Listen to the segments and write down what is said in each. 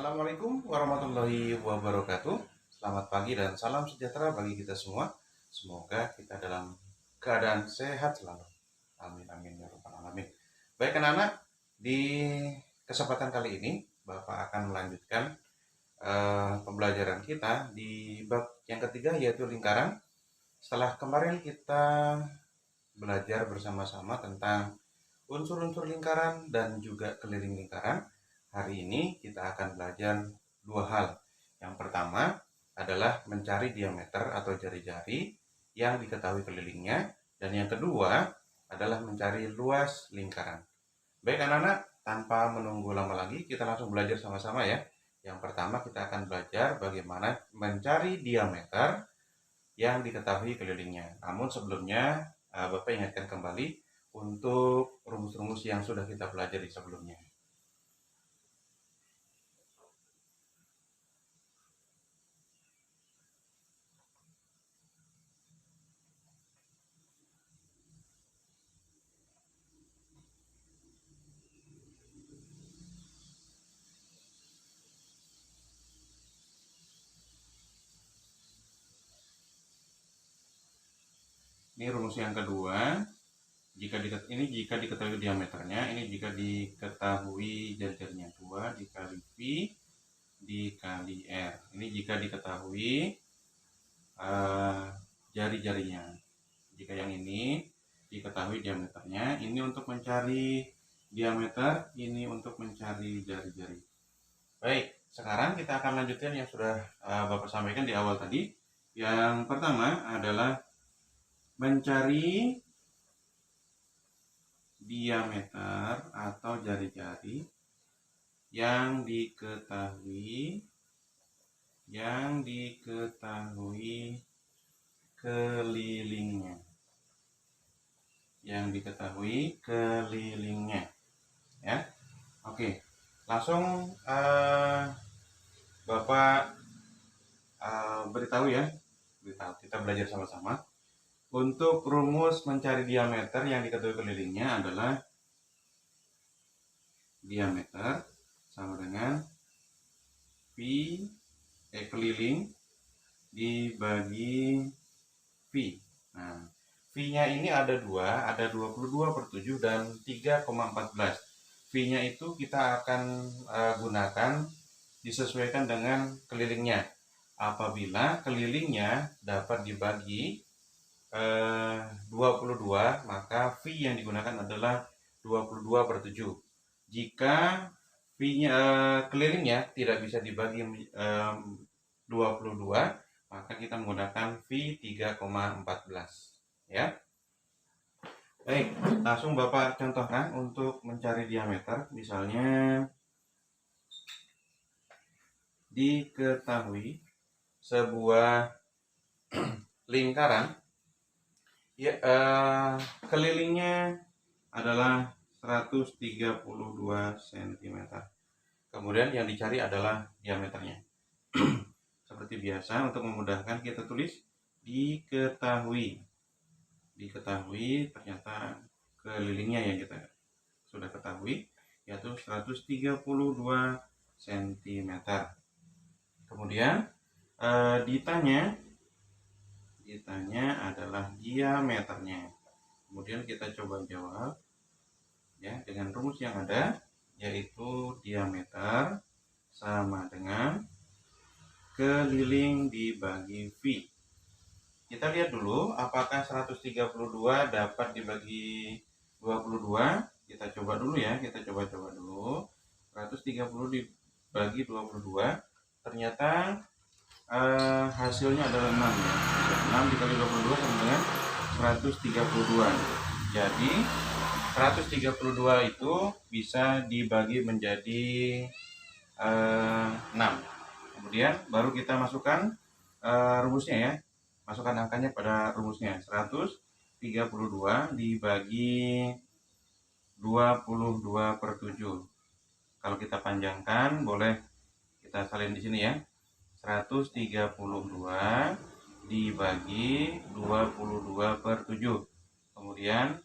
Assalamualaikum warahmatullahi wabarakatuh. Selamat pagi dan salam sejahtera bagi kita semua. Semoga kita dalam keadaan sehat selalu. Amin amin ya rabbal alamin. Baik anak-anak, di kesempatan kali ini Bapak akan melanjutkan pembelajaran kita di bab yang ketiga, yaitu lingkaran. Setelah kemarin kita belajar bersama-sama tentang unsur-unsur lingkaran dan juga keliling lingkaran, hari ini kita akan belajar dua hal. Yang pertama adalah mencari diameter atau jari-jari yang diketahui kelilingnya, dan yang kedua adalah mencari luas lingkaran. Baik anak-anak, tanpa menunggu lama lagi, kita langsung belajar sama-sama ya. Yang pertama kita akan belajar bagaimana mencari diameter yang diketahui kelilingnya. Namun sebelumnya, Bapak ingatkan kembali untuk rumus-rumus yang sudah kita pelajari sebelumnya. Ini rumus yang kedua. Jika diketahui diameternya, ini jika diketahui jari-jarinya, 2 dikali V dikali R. Ini jika diketahui jari-jarinya. Jika yang ini diketahui diameternya, ini untuk mencari diameter, ini untuk mencari jari-jari. Baik, sekarang kita akan lanjutkan yang sudah Bapak sampaikan di awal tadi. Yang pertama adalah mencari diameter atau jari-jari yang diketahui kelilingnya. Ya. Oke, langsung Bapak beritahu ya. Kita belajar sama-sama. Untuk rumus mencari diameter yang diketahui kelilingnya adalah diameter sama dengan keliling dibagi V. Nah, V-nya ini ada 2, ada 22/7 dan 3,14. V-nya itu kita akan gunakan disesuaikan dengan kelilingnya. Apabila kelilingnya dapat dibagi 22, maka V yang digunakan adalah 22/7. Jika V-nya kelilingnya tidak bisa dibagi 22, maka kita menggunakan V 3,14 ya. Baik, langsung Bapak contohkan untuk mencari diameter. Misalnya diketahui sebuah lingkaran ya, kelilingnya adalah 132 cm. Kemudian yang dicari adalah diameternya. Seperti biasa, untuk memudahkan kita tulis diketahui. Ternyata kelilingnya yang kita sudah ketahui, yaitu 132 cm. Kemudian ditanya adalah diameternya. Kemudian kita coba jawab ya dengan rumus yang ada, yaitu diameter sama dengan keliling dibagi V. Kita lihat dulu apakah 132 dapat dibagi 22. Kita coba dulu ya, kita coba dulu. 130 dibagi 22, ternyata hasilnya adalah 6 ya. 6 dikali 22 sama dengan 132. Jadi 132 itu bisa dibagi menjadi 6. Kemudian baru kita masukkan rumusnya ya. Masukkan angkanya pada rumusnya. 132 dibagi 22/7. Kalau kita panjangkan, boleh kita salin di sini ya. 132 dibagi 22/7. Kemudian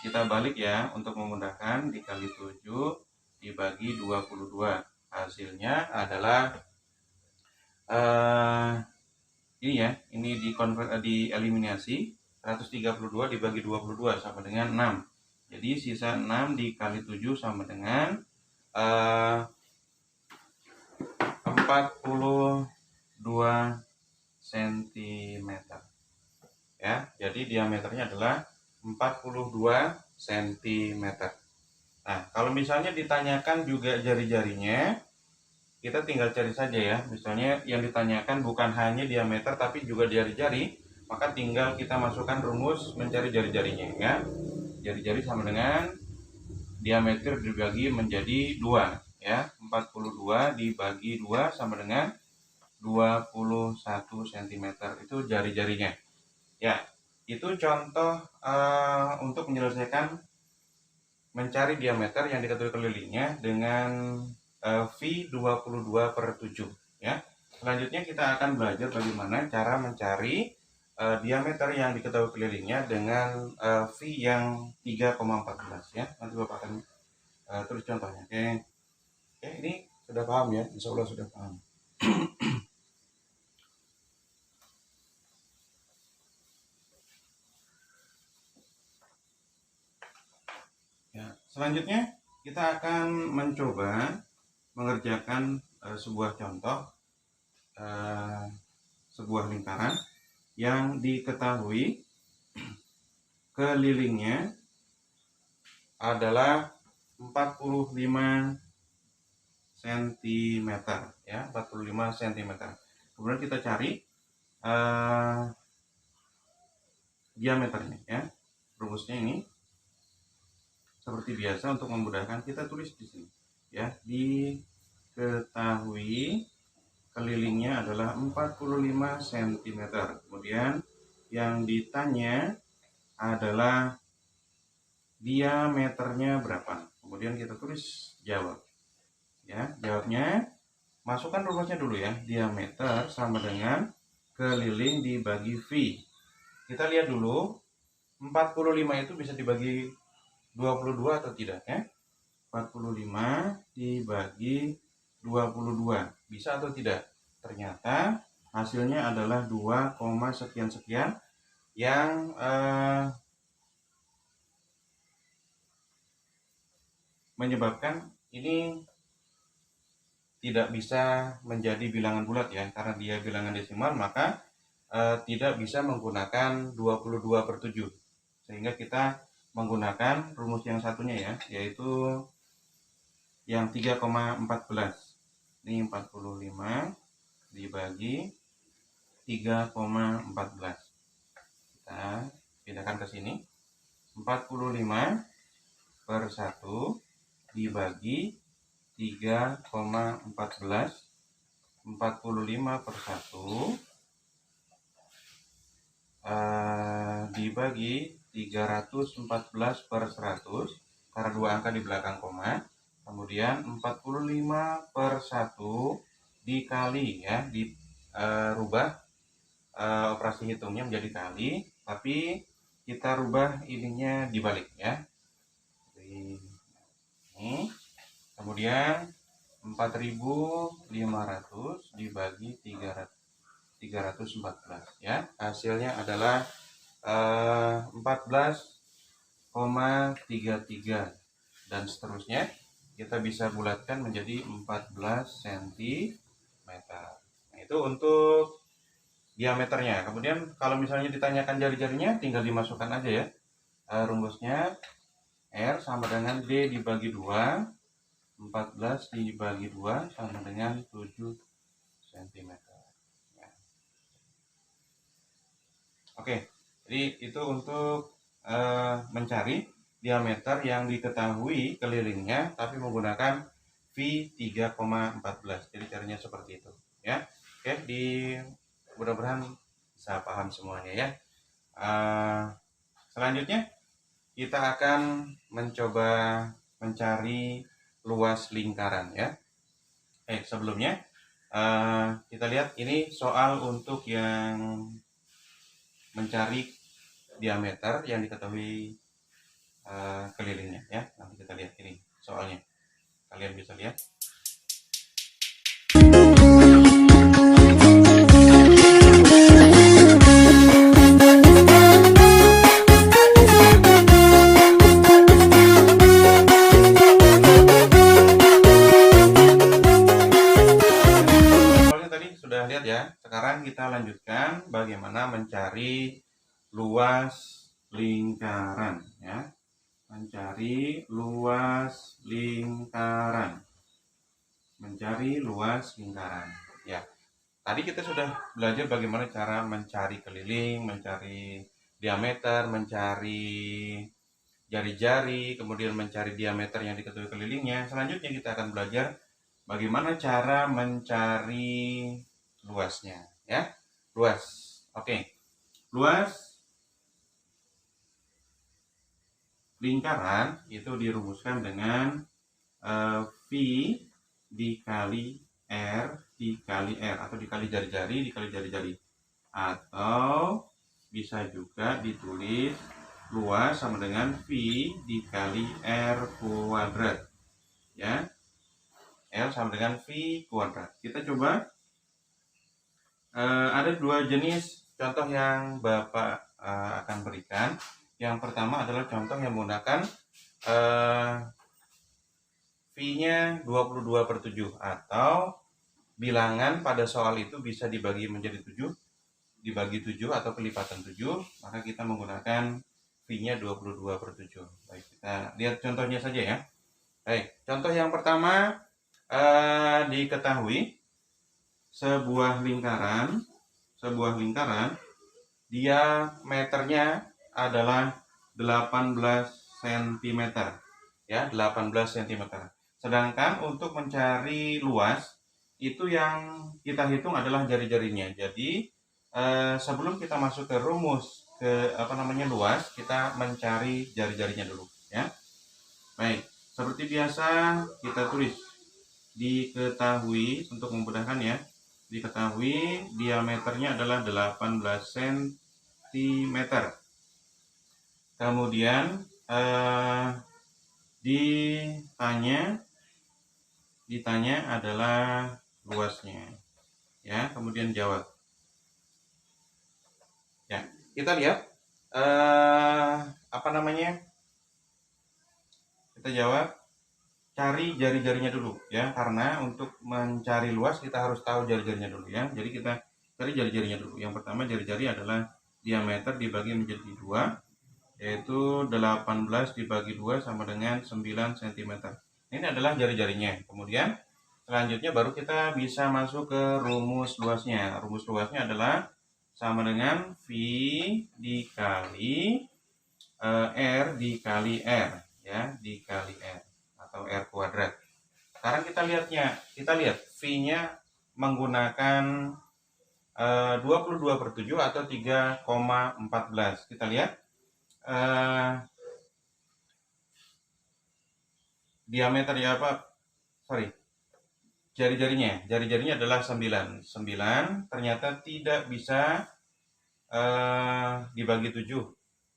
kita balik ya, untuk memudahkan, dikali 7 dibagi 22. Hasilnya adalah ini ya, ini dieliminasi. 132 dibagi 22 sama dengan 6. Jadi sisa 6 dikali 7 sama dengan 42 cm. Ya, jadi diameternya adalah 42 cm. Nah, kalau misalnya ditanyakan juga jari-jarinya, kita tinggal cari saja ya. Misalnya yang ditanyakan bukan hanya diameter tapi juga jari-jari, maka tinggal kita masukkan rumus mencari jari-jarinya ya. Jari-jari sama dengan diameter dibagi menjadi 2 ya. 42 dibagi 2 sama dengan 21 cm. Itu jari-jarinya. Ya, itu contoh untuk menyelesaikan mencari diameter yang diketahui kelilingnya dengan V 22/7 ya. Selanjutnya kita akan belajar bagaimana cara mencari diameter yang diketahui kelilingnya dengan V yang 3,14 ya. Nanti Bapak akan tulis contohnya. Oke, ini sudah paham ya? Insya Allah sudah paham. Ya, selanjutnya kita akan mencoba mengerjakan sebuah contoh sebuah lingkaran yang diketahui kelilingnya adalah 45 cm ya, 45 cm. Kemudian kita cari diameternya ya. Rumusnya ini seperti biasa, untuk memudahkan kita tulis di sini ya. Diketahui kelilingnya adalah 45 cm. Kemudian yang ditanya adalah diameternya berapa. Kemudian kita tulis jawab ya. Jawabnya masukkan rumusnya dulu ya. Diameter sama dengan keliling dibagi V. Kita lihat dulu 45 itu bisa dibagi 22 atau tidak ya. 45 dibagi 22 bisa atau tidak? Ternyata hasilnya adalah 2, sekian-sekian yang menyebabkan ini tidak bisa menjadi bilangan bulat ya. Karena dia bilangan desimal, maka tidak bisa menggunakan 22/7. Sehingga kita menggunakan rumus yang satunya ya, yaitu yang 3,14. Ini 45 dibagi 3,14. Kita pindahkan ke sini. 45/1 dibagi 3,14. 45/1 dibagi 314/100 karena dua angka di belakang koma. Kemudian 45/1 dikali ya, dirubah operasi hitungnya menjadi kali, tapi kita rubah ininya dibalik ya. Ini. Kemudian 4.500 dibagi 314 ya. Hasilnya adalah 14,33 dan seterusnya. Kita bisa bulatkan menjadi 14 cm. Nah, itu untuk diameternya. Kemudian kalau misalnya ditanyakan jari-jarinya, tinggal dimasukkan aja ya. Rumusnya R sama dengan D dibagi 2. 14 dibagi 2 sama dengan 7 cm. Ya. Oke, jadi itu untuk mencari diameter yang diketahui kelilingnya tapi menggunakan V 3,14. Jadi caranya seperti itu ya. Oke, mudah-mudahan bisa paham semuanya ya. Selanjutnya kita akan mencoba mencari luas lingkaran ya. Sebelumnya kita lihat ini soal untuk yang mencari diameter yang diketahui kelilingnya ya. Nanti kita lihat ini soalnya, kalian bisa lihat lanjutkan bagaimana mencari luas lingkaran ya. Mencari luas lingkaran. Mencari luas lingkaran. Ya. Tadi kita sudah belajar bagaimana cara mencari keliling, mencari diameter, mencari jari-jari, kemudian mencari diameter yang diketahui kelilingnya. Selanjutnya kita akan belajar bagaimana cara mencari luasnya, ya. Luas. Oke. Luas lingkaran itu dirumuskan dengan V dikali R dikali R, atau dikali jari-jari dikali jari-jari, atau bisa juga ditulis luas sama dengan V dikali R kuadrat ya. L sama dengan V kuadrat. Kita coba ada dua jenis contoh yang Bapak akan berikan. Yang pertama adalah contoh yang menggunakan V-nya 22/7, atau bilangan pada soal itu bisa dibagi menjadi 7, dibagi 7 atau kelipatan 7, maka kita menggunakan V-nya 22/7. Baik, kita lihat contohnya saja ya. Baik, contoh yang pertama, diketahui sebuah lingkaran diameternya adalah 18 cm ya, 18 cm. Sedangkan untuk mencari luas itu yang kita hitung adalah jari-jarinya. Jadi sebelum kita masuk ke rumus luas, kita mencari jari-jarinya dulu ya. Baik, seperti biasa kita tulis. Diketahui, untuk memudahkan ya, diketahui diameternya adalah 18 cm. Kemudian ditanya adalah luasnya ya, kemudian jawab ya. Kita lihat kita jawab, cari jari-jarinya dulu ya, karena untuk mencari luas kita harus tahu jari-jarinya dulu ya. Jadi kita cari jari-jarinya dulu. Yang pertama, jari-jari adalah diameter dibagi menjadi 2, yaitu 18 dibagi 2 sama dengan 9 cm. Ini adalah jari-jarinya. Kemudian selanjutnya baru kita bisa masuk ke rumus luasnya. Rumus luasnya adalah sama dengan V dikali R dikali R ya, dikali R atau R kuadrat. Sekarang kita lihat V-nya menggunakan 22/7 atau 3,14. Kita lihat diameternya jari-jarinya adalah 9 ternyata tidak bisa dibagi 7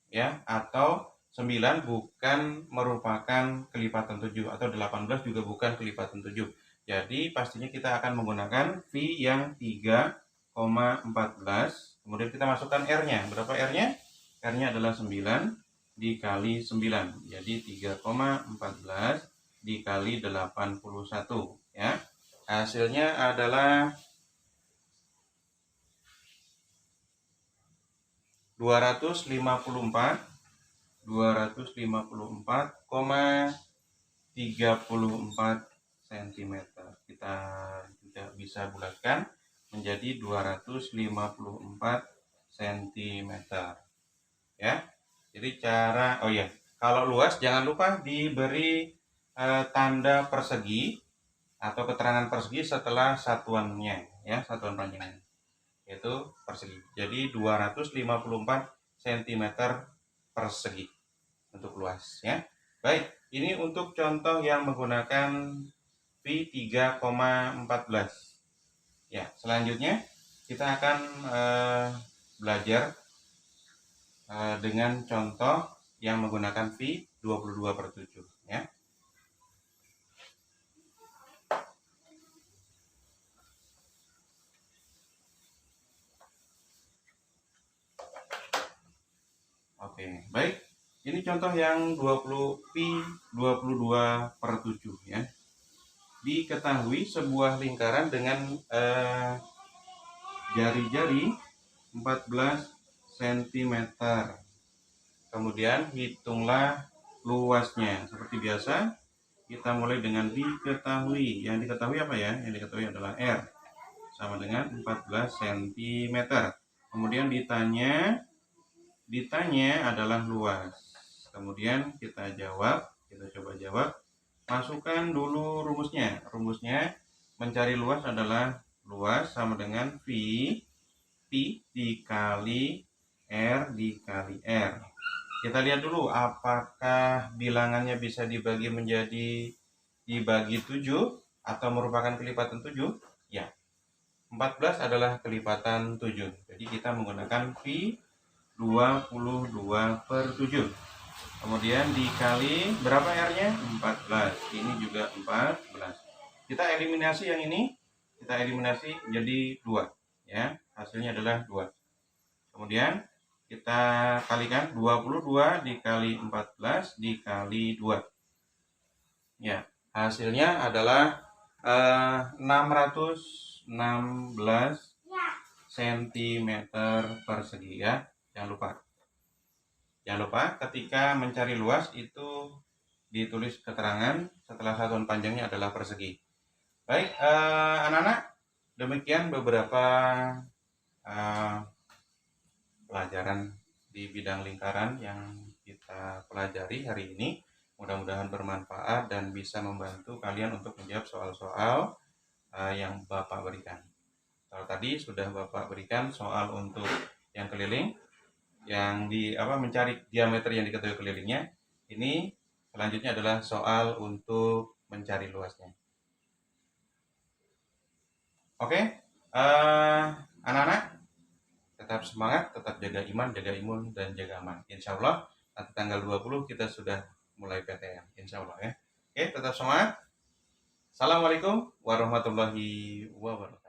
ya, atau 9 bukan merupakan kelipatan 7, atau 18 juga bukan kelipatan 7. Jadi pastinya kita akan menggunakan V yang 3,14. Kemudian kita masukkan R-nya. Berapa R-nya? R-nya adalah 9 dikali 9. Jadi 3,14 dikali 81 ya. Hasilnya adalah 254,34 cm. Kita juga bisa bulatkan menjadi 254 cm ya. Jadi kalau luas jangan lupa diberi tanda persegi atau keterangan persegi setelah satuannya ya, satuan panjangnya, yaitu persegi. Jadi 254 cm persegi untuk luas ya. Baik, ini untuk contoh yang menggunakan V 3,14 ya. Selanjutnya kita akan belajar dengan contoh yang menggunakan V 22/7 ya. Oke, baik. Ini contoh yang 20 pi 22/7 ya. Diketahui sebuah lingkaran dengan jari-jari 14 cm. Kemudian hitunglah luasnya. Seperti biasa, kita mulai dengan diketahui. Yang diketahui apa ya? Yang diketahui adalah R sama dengan 14 cm. Kemudian ditanya adalah luas. Kemudian kita coba jawab. Masukkan dulu rumusnya. Rumusnya mencari luas adalah luas sama dengan P dikali R dikali R. Kita lihat dulu apakah bilangannya bisa dibagi 7 atau merupakan kelipatan 7? Ya. 14 adalah kelipatan 7. Jadi kita menggunakan P 22/7. Kemudian dikali berapa R-nya? 14. Ini juga 14. Kita eliminasi yang ini. Kita eliminasi jadi 2. Ya, hasilnya adalah 2. Kemudian kita kalikan 22 dikali 14 dikali 2. Ya, hasilnya adalah 616 cm persegi ya. Jangan lupa ketika mencari luas itu ditulis keterangan setelah satuan panjangnya adalah persegi. Baik, anak-anak, demikian beberapa pelajaran di bidang lingkaran yang kita pelajari hari ini. Mudah-mudahan bermanfaat dan bisa membantu kalian untuk menjawab soal-soal yang Bapak berikan. Kalau tadi sudah Bapak berikan soal untuk yang keliling, yang mencari diameter yang diketahui kelilingnya. Ini selanjutnya adalah soal untuk mencari luasnya. Oke, anak-anak, tetap semangat, tetap jaga iman, jaga imun, dan jaga aman. Insya Allah nanti tanggal 20 kita sudah mulai PTN. Insya Allah ya. Oke, tetap semangat. Assalamualaikum warahmatullahi wabarakatuh.